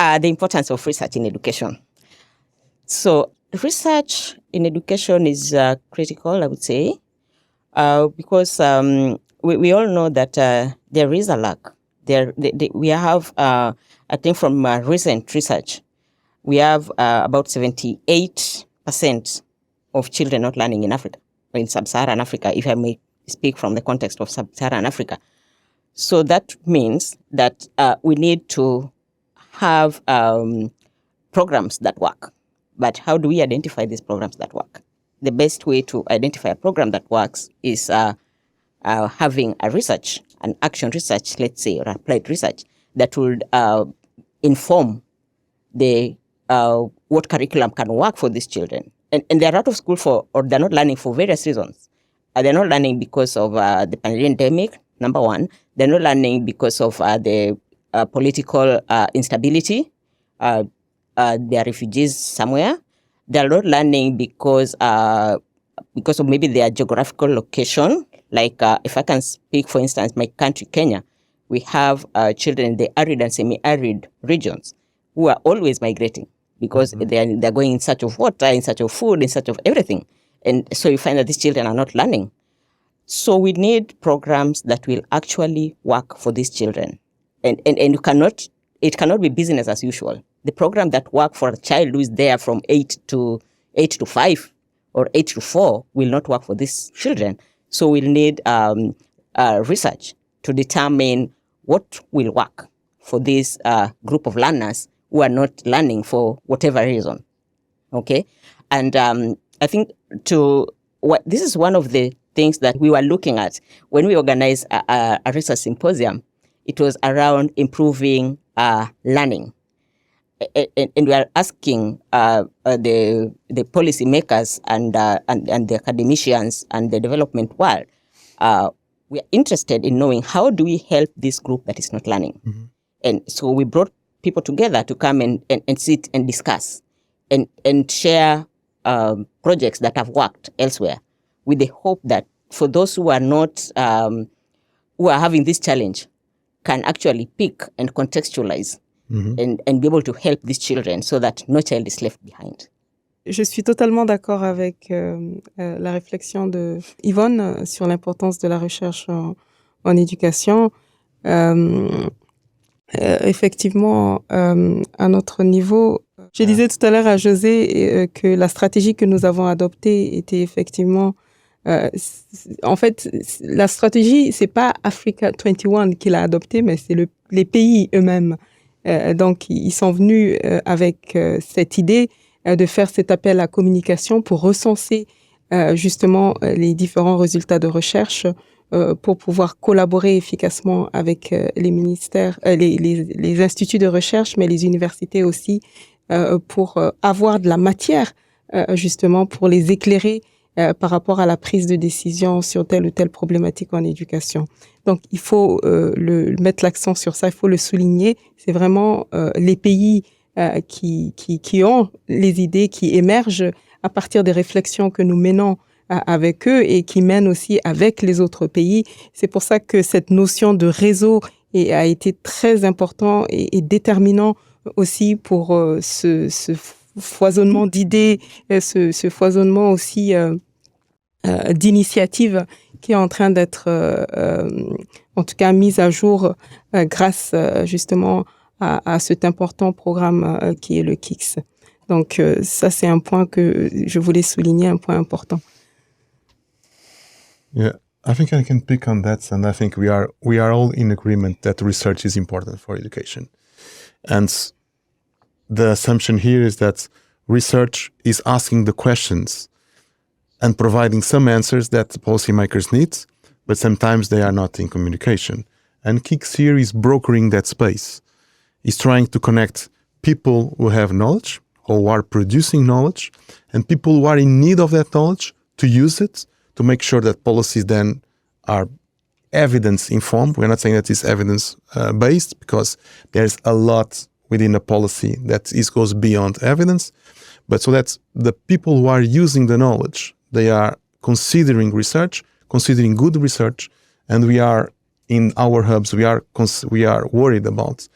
The importance of research in education. So research in education is critical, I would say, because we all know that there is a lack. We have, I think from recent research, we have about 78% of children not learning in Africa, or in sub-Saharan Africa, if I may speak from the context of sub-Saharan Africa. So that means that we need to have programs that work. But how do we identify these programs that work? The best way to identify a program that works is having a research, an action research, let's say, or applied research that would inform the what curriculum can work for these children. And they're out of school or they're not learning for various reasons. They're not learning because of the pandemic, number one. They're not learning because of the political instability. They are refugees somewhere. They are not learning because of maybe their geographical location. Like if I can speak, for instance, my country, Kenya, we have children in the arid and semi-arid regions who are always migrating because they're going in search of water, in search of food, in search of everything. And so you find that these children are not learning. So we need programs that will actually work for these children. And it cannot be business as usual. The program that works for a child who is there from 8 to 5 or 8 to 4 will not work for these children. So we'll need research to determine what will work for this group of learners who are not learning for whatever reason. Okay? And I think this is one of the things that we were looking at when we organized a research symposium. It was around improving learning. And we are asking the policymakers and the academicians and the development world, we are interested in knowing how do we help this group that is not learning. Mm-hmm. And so we brought people together to come and sit and discuss and share projects that have worked elsewhere, with the hope that for those who are not, who are having this challenge, can actually pick and contextualize and be able to help these children so that no child is left behind. Je suis totalement d'accord avec la réflexion de Yvonne sur l'importance de la recherche en éducation. Effectivement, à notre niveau, je disais tout à l'heure à José que la stratégie que nous avons adoptée était effectivement... en fait, la stratégie, c'est pas Africa 21 qui l'a adoptée, mais c'est les pays eux-mêmes. Donc, ils sont venus avec cette idée de faire cet appel à communication pour recenser justement les différents résultats de recherche pour pouvoir collaborer efficacement avec les ministères, les instituts de recherche, mais les universités aussi, pour avoir de la matière justement pour les éclairer par rapport à la prise de décision sur telle ou telle problématique en éducation. Donc, il faut mettre l'accent sur ça, il faut le souligner. C'est vraiment les pays qui ont les idées qui émergent à partir des réflexions que nous menons avec eux et qui mènent aussi avec les autres pays. C'est pour ça que cette notion de réseau a été très important et déterminant aussi pour ce foisonnement d'idées, ce foisonnement aussi d'initiatives qui est en train d'être en tout cas mise à jour grâce justement à cet important programme qui est le KIX. Donc ça c'est un point que je voulais souligner, un point important. Yeah, I think I can pick on that, and I think we are all in agreement that research is important for education. And the assumption here is that research is asking the questions and providing some answers that the policymakers need, but sometimes they are not in communication. And KIX here is brokering that space. It's trying to connect people who have knowledge, who are producing knowledge, and people who are in need of that knowledge to use it, to make sure that policies then are evidence-informed. We're not saying that it's evidence-based, because there's a lot within a policy that goes beyond evidence. But so that the people who are using the knowledge, they are considering research, considering good research, and we are in our hubs, we are worried about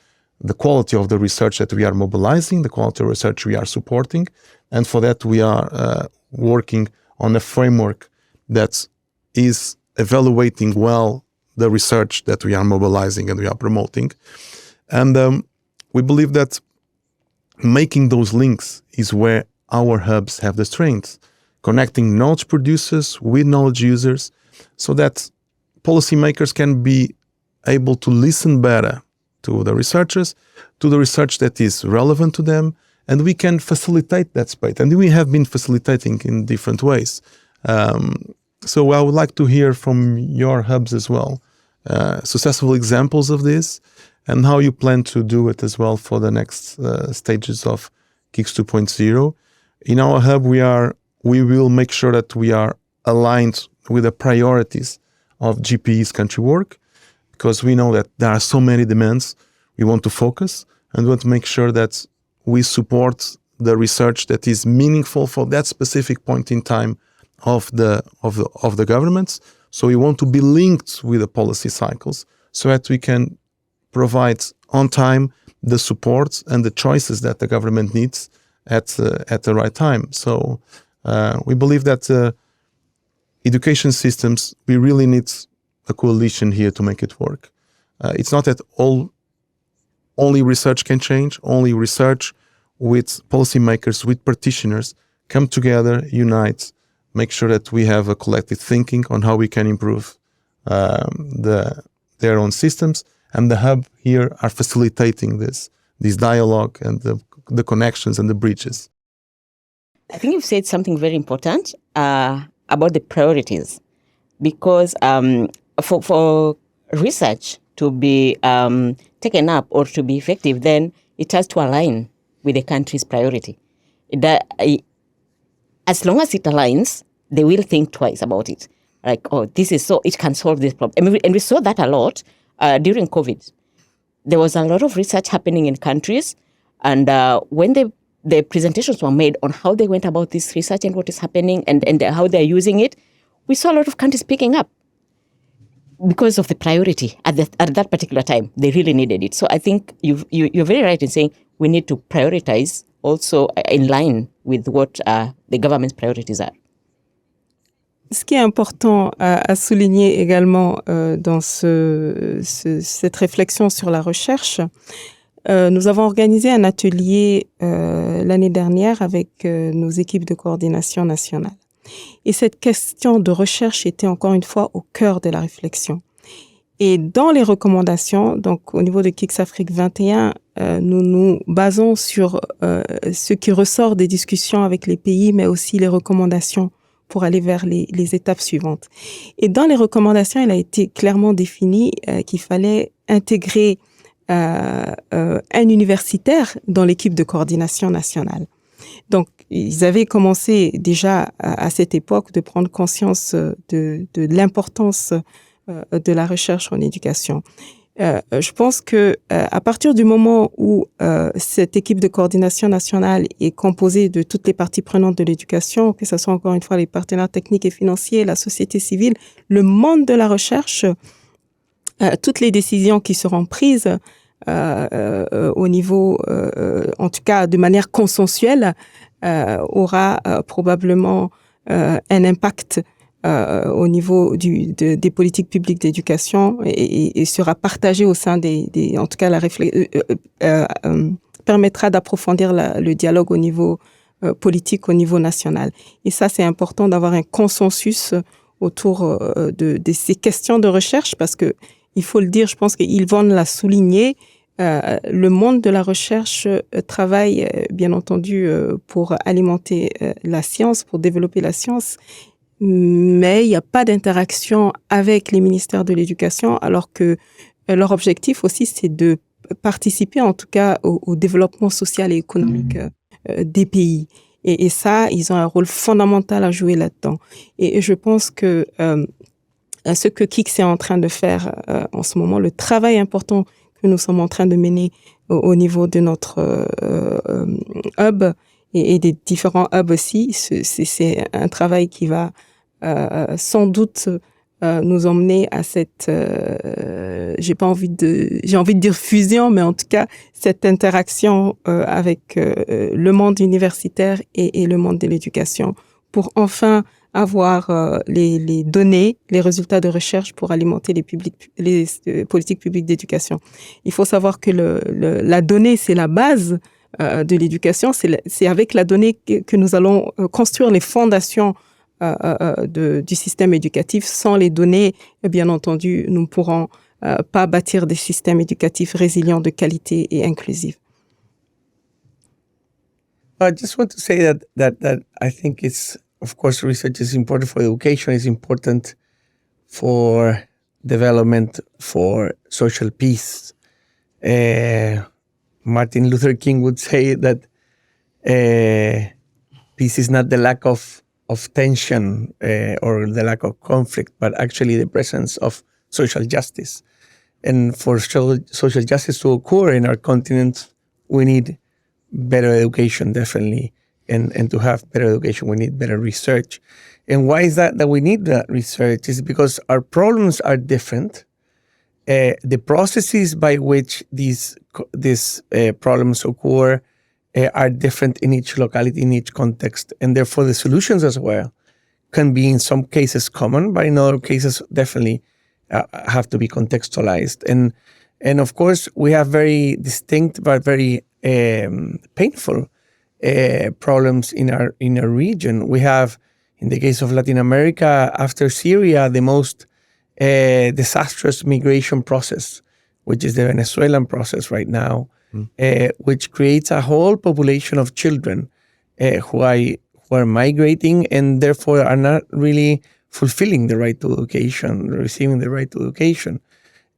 the quality of the research that we are mobilizing, the quality of research we are supporting. And for that, we are working on a framework that is evaluating well the research that we are mobilizing and we are promoting. And we believe that making those links is where our hubs have the strength, connecting knowledge producers with knowledge users so that policymakers can be able to listen better to the researchers, to the research that is relevant to them, and we can facilitate that space. And we have been facilitating in different ways. So I would like to hear from your hubs as well, successful examples of this, and how you plan to do it as well for the next stages of KIX 2.0. In our hub, we will make sure that we are aligned with the priorities of GPE's country work, because we know that there are so many demands. We want to focus and we want to make sure that we support the research that is meaningful for that specific point in time of the governments. So we want to be linked with the policy cycles so that we can provide on time the support and the choices that the government needs at the right time. So we believe that education systems, we really need a coalition here to make it work. It's not that only research can change, only research with policymakers, with practitioners, come together, unite, make sure that we have a collective thinking on how we can improve their own systems. And the hub here are facilitating this dialogue and the connections and the bridges. I think you've said something very important about the priorities, because for research to be taken up or to be effective, then it has to align with the country's priority. As long as it aligns, they will think twice about it. Like, oh, this is so, it can solve this problem. And we saw that a lot during COVID. There was a lot of research happening in countries, and when the presentations were made on how they went about this research and what is happening and how they're using it, we saw a lot of countries picking up because of the priority at that particular time. They really needed it. So I think you're very right in saying we need to prioritize also in line with what the government's priorities are. Ce qui est important à souligner également dans cette réflexion sur la recherche, nous avons organisé un atelier l'année dernière avec nos équipes de coordination nationale. Et cette question de recherche était encore une fois au cœur de la réflexion. Et dans les recommandations, donc au niveau de KIX Afrique 21, nous nous basons sur ce qui ressort des discussions avec les pays, mais aussi les recommandations pour aller vers les étapes suivantes. Et dans les recommandations, il a été clairement défini qu'il fallait intégrer un universitaire dans l'équipe de coordination nationale. Donc, ils avaient commencé déjà à cette époque de prendre conscience de l'importance de la recherche en éducation. Je pense que à partir du moment où cette équipe de coordination nationale est composée de toutes les parties prenantes de l'éducation, que ce soit encore une fois les partenaires techniques et financiers, la société civile, le monde de la recherche, toutes les décisions qui seront prises au niveau, en tout cas de manière consensuelle, aura probablement un impact au niveau des politiques publiques d'éducation et sera partagé au sein en tout cas permettra d'approfondir le dialogue au niveau politique, au niveau national. Et ça, c'est important d'avoir un consensus autour de ces questions de recherche, parce que il faut le dire, je pense qu'Yvonne l'a souligné, le monde de la recherche travaille bien entendu pour alimenter la science, pour développer la science, mais il n'y a pas d'interaction avec les ministères de l'éducation, alors que leur objectif aussi, c'est de participer en tout cas au développement social et économique des pays. Et ça, ils ont un rôle fondamental à jouer là-dedans. Et je pense que ce que KIX est en train de faire en ce moment, le travail important que nous sommes en train de mener au niveau de notre hub et des différents hubs aussi, c'est un travail qui va sans doute nous emmener à cette, j'ai envie de dire fusion, mais en tout cas, cette interaction avec le monde universitaire et le monde de l'éducation pour enfin avoir les données, les résultats de recherche pour alimenter les politiques publiques d'éducation. Il faut savoir que la donnée, c'est la base de l'éducation. C'est avec la donnée que nous allons construire les fondations du système éducatif. Sans les données, bien entendu, nous ne pourrons pas bâtir des systèmes éducatifs résilients, de qualité et inclusifs. I just want to say that I think it's, of course, research is important for education, is important for development, for social peace. Martin Luther King would say that peace is not the lack of tension or the lack of conflict, but actually the presence of social justice. And for social justice to occur in our continent, we need better education, definitely. And to have better education, we need better research. And why is that we need that research? Is because our problems are different. The processes by which these problems occur are different in each locality, in each context, and therefore the solutions as well can be in some cases common, but in other cases definitely have to be contextualized. And of course, we have very distinct but very painful problems in our region. We have, in the case of Latin America, after Syria, the most disastrous migration process, which is the Venezuelan process right now, which creates a whole population of children who are migrating and therefore are not really fulfilling the right to education, receiving the right to education.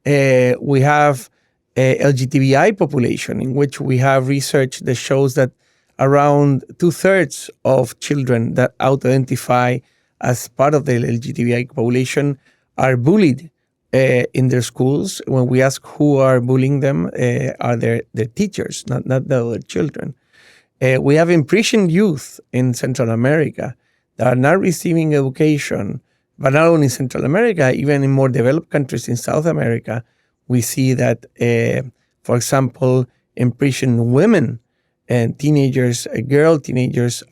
We have a LGBTI population in which we have research that shows that around 2/3 of children that auto-identify as part of the LGBTI population are bullied in their schools. When we ask who are bullying them, are their teachers, not the other children. We have imprisoned youth in Central America that are not receiving education, but not only in Central America, even in more developed countries in South America, we see that, for example, imprisoned women and teenagers, girl teenagers,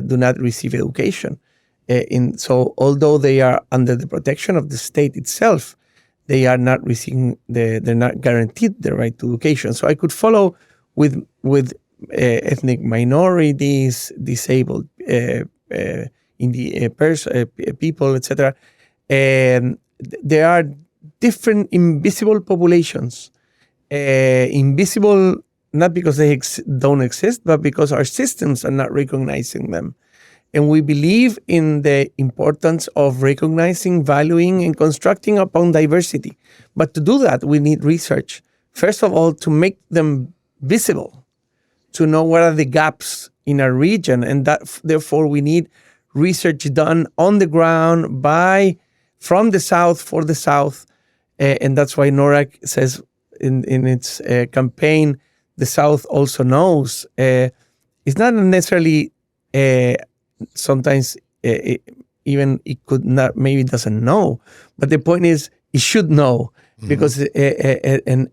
do not receive education. So although they are under the protection of the state itself, they are not receiving, they're not guaranteed the right to education. So I could follow with ethnic minorities, disabled people, etc. There are different invisible populations. Invisible not because they don't exist, but because our systems are not recognizing them. And we believe in the importance of recognizing, valuing, and constructing upon diversity. But to do that, we need research. First of all, to make them visible, to know what are the gaps in our region. And that, therefore, we need research done on the ground from the South, for the South. And that's why NORAC says in its campaign, the South also knows. It's not necessarily sometimes even it could not, maybe it doesn't know, but the point is it should know, because and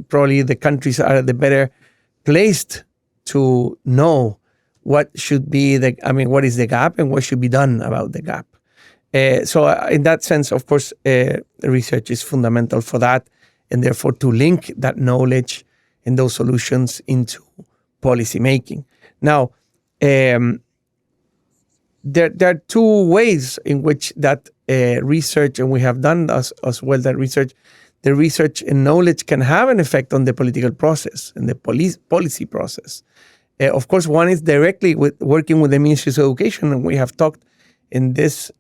probably the countries are the better placed to know what should be what is the gap and what should be done about the gap. So in that sense, of course, research is fundamental for that, and therefore to link that knowledge and those solutions into policy making. Now, there are two ways in which that research, and we have done as well that research, the research and knowledge can have an effect on the political process and the policy process. Of course, one is directly working with the Ministry of Education, and we have talked in this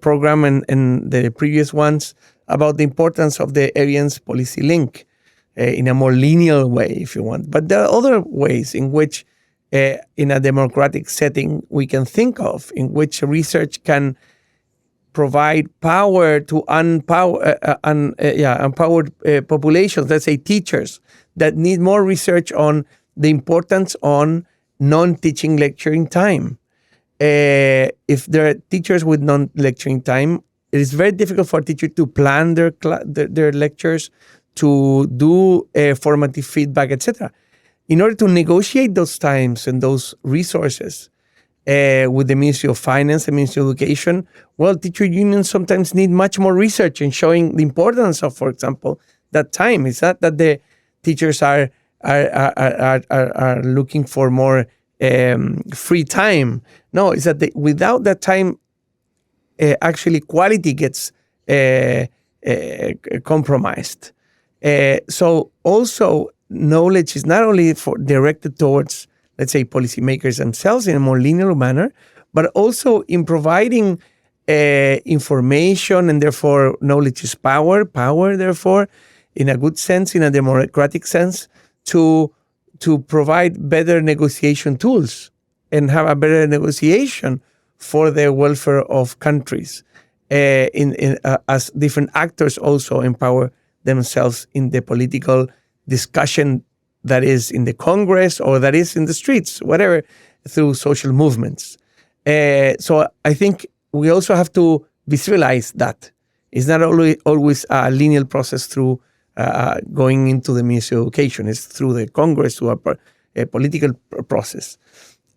program and the previous ones about the importance of the Evidence Policy Link in a more linear way, if you want. But there are other ways in which, in a democratic setting, we can think of in which research can provide power to empowered populations, let's say teachers, that need more research on the importance on non-teaching lecturing time. if there are teachers with non-lecturing time, it is very difficult for a teacher to plan their lectures, to do formative feedback, etc. In order to negotiate those times and those resources with the Ministry of Finance and Ministry of Education, well, teacher unions sometimes need much more research in showing the importance of, for example, that time. It's not that the teachers are looking for more free time. No, it's that without that time, actually quality gets compromised. So also knowledge is not only directed towards, let's say, policymakers themselves in a more linear manner, but also in providing information, and therefore knowledge is power, therefore, in a good sense, in a democratic sense, to provide better negotiation tools and have a better negotiation for the welfare of countries, as different actors also empower themselves in the political discussion that is in the Congress or that is in the streets, whatever, through social movements. So I think we also have to visualize that. It's not always a linear process through going into the Ministry of Education. It's through the Congress, through a political process.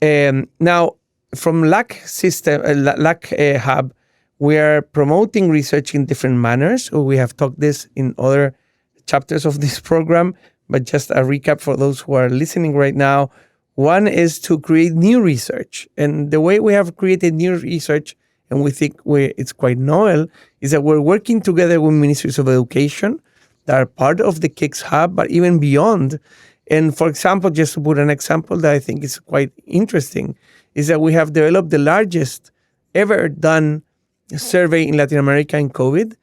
Now, from LAC Hub, we are promoting research in different manners. We have talked this in other chapters of this program, but just a recap for those who are listening right now. One is to create new research. And the way we have created new research, and we think it's quite novel, is that we're working together with ministries of education that are part of the KIX Hub, but even beyond. And for example, just to put an example that I think is quite interesting, is that we have developed the largest ever done survey in Latin America in COVID,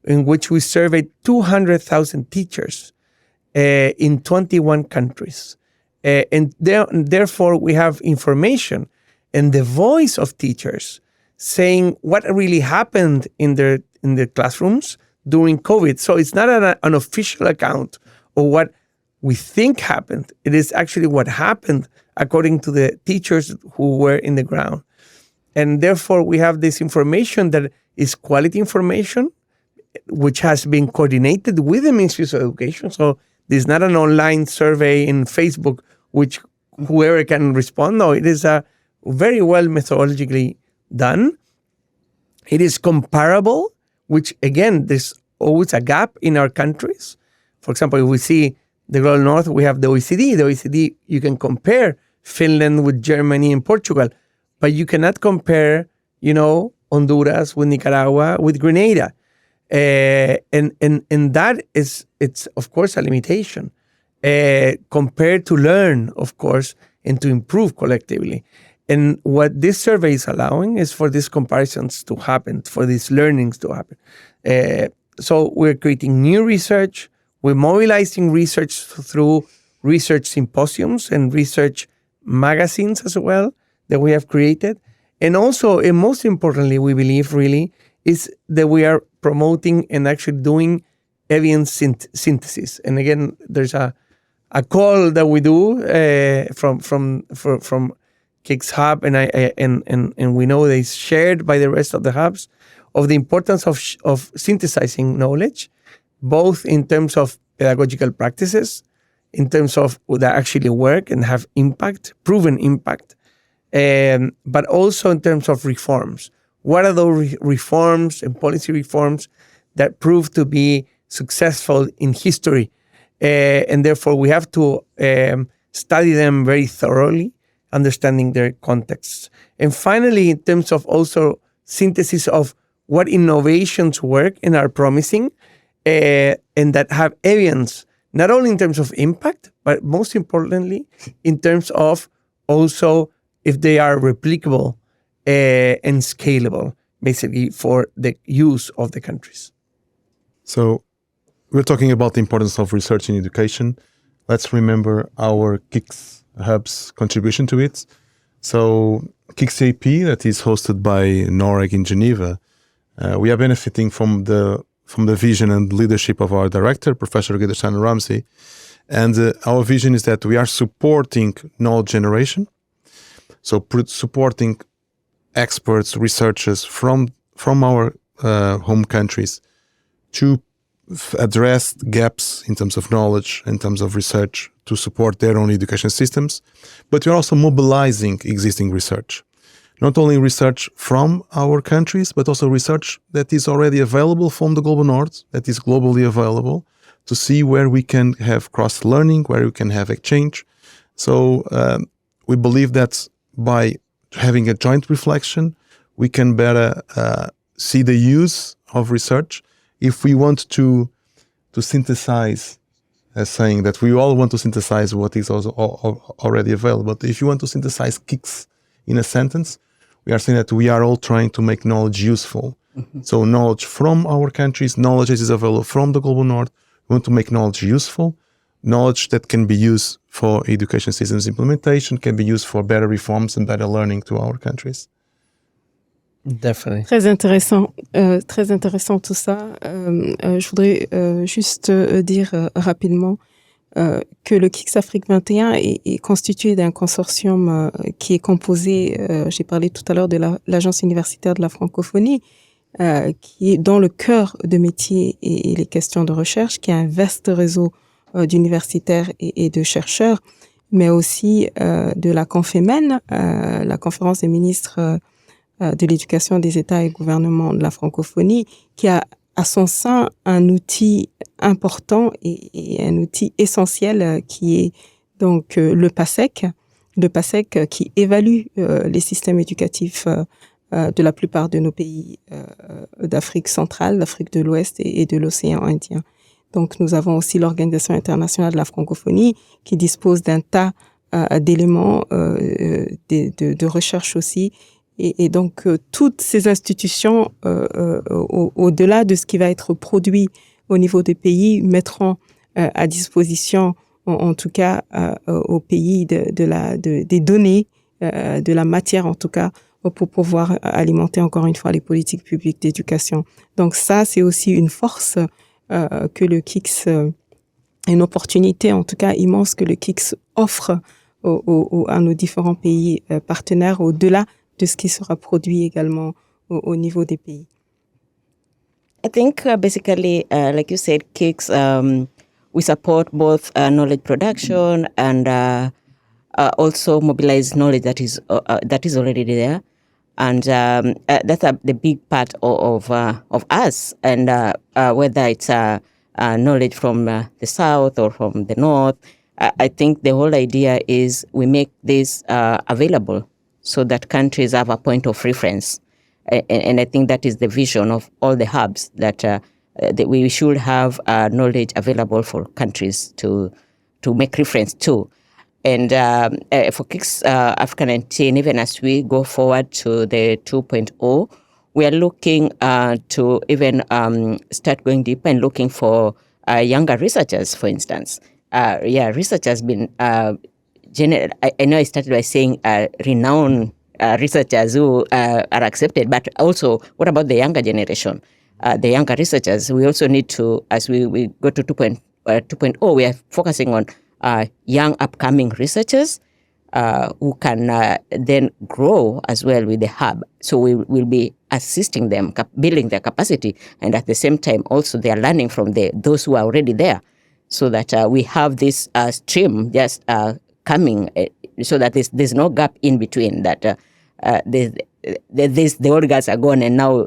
in which we surveyed 200,000 teachers in 21 countries. And therefore, we have information and the voice of teachers saying what really happened in their classrooms during COVID. So it's not an official account of what we think happened. It is actually what happened according to the teachers who were in the ground. And therefore, we have this information that is quality information, which has been coordinated with the Ministry of Education. So there's not an online survey in Facebook, which whoever can respond. No, it is a very well methodologically done. It is comparable, which again, there's always a gap in our countries. For example, if we see the Global North, we have the OECD. The OECD, you can compare Finland with Germany and Portugal, but you cannot compare, Honduras with Nicaragua, with Grenada. And that it's of course a limitation compared to learn, of course, and to improve collectively. And what this survey is allowing is for these comparisons to happen, for these learnings to happen. So we're creating new research. We're mobilizing research through research symposiums and research magazines as well that we have created. And also, and most importantly, we believe really, is that we are promoting and actually doing evidence synthesis. And again, there's a call that we do from KIX Hub, and we know that it's shared by the rest of the hubs, of the importance of synthesizing knowledge, both in terms of pedagogical practices, in terms of that actually work and have impact, proven impact, but also in terms of reforms. What are those reforms and policy reforms that prove to be successful in history? And therefore, we have to study them very thoroughly, understanding their contexts. And finally, in terms of also synthesis of what innovations work and are promising, and that have evidence, not only in terms of impact, but most importantly, in terms of also if they are replicable and scalable, basically, for the use of the countries. So we're talking about the importance of research in education. Let's remember our KIX Hub's contribution to it. So KIX AP, that is hosted by NOREG in Geneva, we are benefiting from the vision and leadership of our director, Professor Gideon Ramsey. And our vision is that we are supporting knowledge generation. So supporting experts, researchers from our home countries to address gaps in terms of knowledge, in terms of research, to support their own education systems. But we're also mobilizing existing research. Not only research from our countries, but also research that is already available from the global north, that is globally available, to see where we can have cross-learning, where we can have exchange. So we believe that by having a joint reflection, we can better see the use of research. If we want to synthesize, as saying that we all want to synthesize what is also already available. But if you want to synthesize KIX in a sentence, we are saying that we are all trying to make knowledge useful. Mm-hmm. So knowledge from our countries, knowledge that is available from the global north. We want to make knowledge useful, knowledge that can be used for education systems implementation, can be used for better reforms and better learning to our countries. Definitely. Très intéressant tout ça. Je voudrais juste dire rapidement que le KIX Afrique 21 est constitué d'un consortium qui est composé, j'ai parlé tout à l'heure de l'Agence universitaire de la francophonie, qui est dans le cœur de métier et les questions de recherche, qui a un vaste réseau d'universitaires et de chercheurs, mais aussi de la Confémen, la conférence des ministres de l'éducation des États et gouvernements de la francophonie, qui a à son sein un outil important et un outil essentiel qui est donc le PASEC qui évalue les systèmes éducatifs de la plupart de nos pays d'Afrique centrale, d'Afrique de l'Ouest et de l'océan Indien. Donc nous avons aussi l'Organisation internationale de la francophonie qui dispose d'un tas d'éléments de recherche aussi. Et donc, toutes ces institutions, au-delà de ce qui va être produit au niveau des pays, mettront à disposition, en tout cas, au pays des données, de la matière, en tout cas, pour pouvoir alimenter encore une fois les politiques publiques d'éducation. Donc ça, c'est aussi une force que le KIX, une opportunité, en tout cas, immense que le KIX offre à nos différents pays partenaires, au-delà de ce qui sera produit également au niveau des pays. I think basically, like you said, KIX, we support both knowledge production and also mobilize knowledge that is already there, and that's the big part of us. And whether it's knowledge from the south or from the north, I think the whole idea is we make this available, so that countries have a point of reference. And I think that is the vision of all the hubs, that we should have knowledge available for countries to make reference to. And for KIX Africa 19, even as we go forward to the 2.0, we are looking to even start going deeper and looking for younger researchers, for instance. Research has been I know I started by saying renowned researchers who are accepted, but also what about the younger generation, the younger researchers? We also need to, as we go to 2.0, we are focusing on young upcoming researchers who can then grow as well with the hub. So we will be assisting them, building their capacity, and at the same time also they are learning from those who are already there, so that we have this stream just coming, so that there's no gap in between, that the old guys are gone and now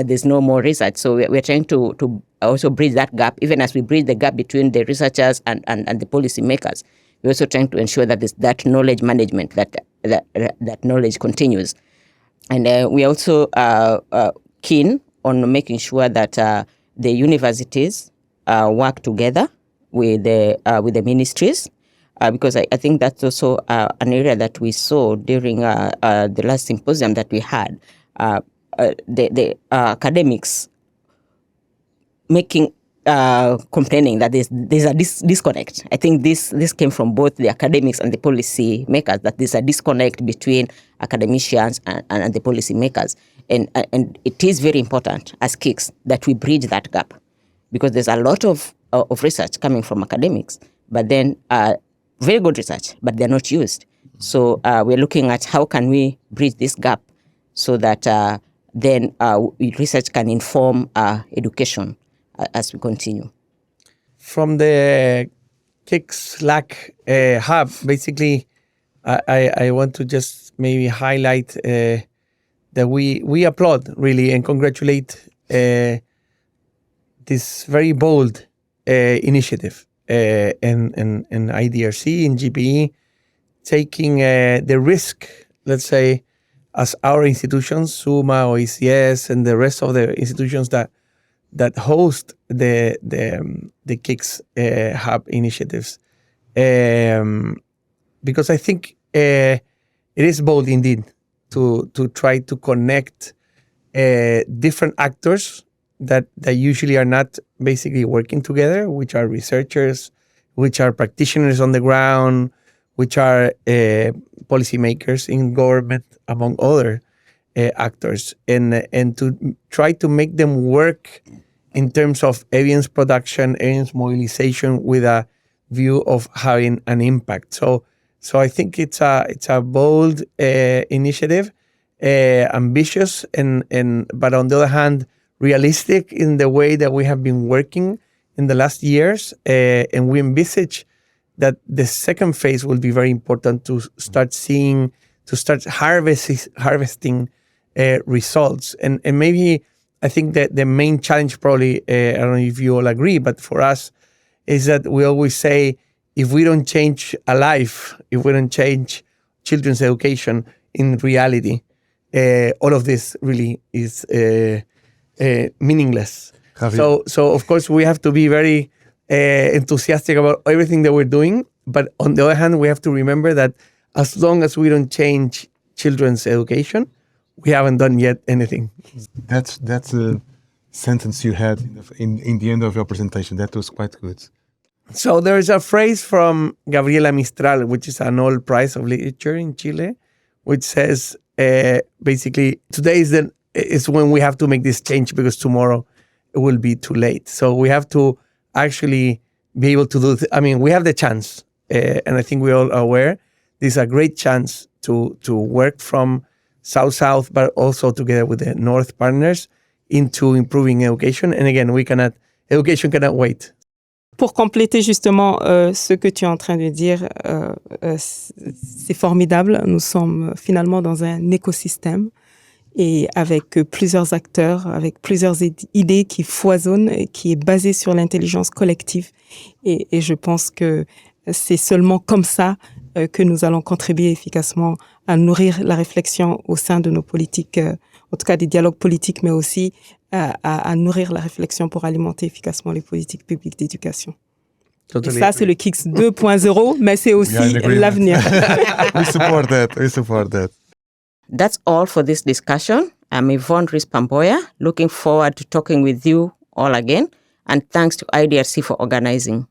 there's no more research. So we're trying to also bridge that gap, even as we bridge the gap between the researchers and the policy makers. We're also trying to ensure that there's that knowledge management, that knowledge continues. And we also keen on making sure that the universities work together with the ministries, because I think that's also an area that we saw during the last symposium that we had. The academics complaining that there's a disconnect. I think this came from both the academics and the policy makers, that there's a disconnect between academicians and the policy makers. And it is very important as KIX that we bridge that gap, because there's a lot of research coming from academics, but then very good research, but they're not used. So we're looking at how can we bridge this gap so that then research can inform education as we continue. From the KIX LAC hub, basically, I want to just maybe highlight that we applaud really and congratulate this very bold initiative in IDRC, in GPE, taking the risk, let's say, as our institutions, SUMA, OECS, and the rest of the institutions that host the KIX hub initiatives, because I think it is bold indeed to try to connect different actors that usually are not basically working together, which are researchers, which are practitioners on the ground, which are policymakers in government, among other actors, and to try to make them work in terms of evidence production, evidence mobilization, with a view of having an impact. So I think it's a bold initiative, ambitious, but on the other hand, realistic in the way that we have been working in the last years, and we envisage that the second phase will be very important to start harvesting results. And maybe I think that the main challenge probably, I don't know if you all agree, but for us is that we always say, if we don't change a life, if we don't change children's education in reality, all of this really is meaningless. So of course we have to be very enthusiastic about everything that we're doing, but on the other hand, we have to remember that as long as we don't change children's education, we haven't done yet anything. That's a sentence you had in the end of your presentation. That was quite good. So there is a phrase from Gabriela Mistral, which is a Nobel Prize of Literature in Chile, which says basically, today is when we have to make this change, because tomorrow it will be too late. So we have to actually be able to do. We have the chance, and I think we're all aware. This is a great chance to work from South-South, but also together with the North partners into improving education. And again, education cannot wait. Pour compléter justement ce que tu es en train de dire, c'est formidable. Nous sommes finalement dans un écosystème et avec plusieurs acteurs, avec plusieurs idées qui foisonnent et qui est basée sur l'intelligence collective. Et je pense que c'est seulement comme ça que nous allons contribuer efficacement à nourrir la réflexion au sein de nos politiques, en tout cas des dialogues politiques, mais aussi à nourrir la réflexion pour alimenter efficacement les politiques publiques d'éducation. Totally. Et ça, c'est le KIX 2.0, mais c'est aussi l'avenir. We support that. That's all for this discussion. I'm Yvonne Risper Mboya, looking forward to talking with you all again, and thanks to IDRC for organizing.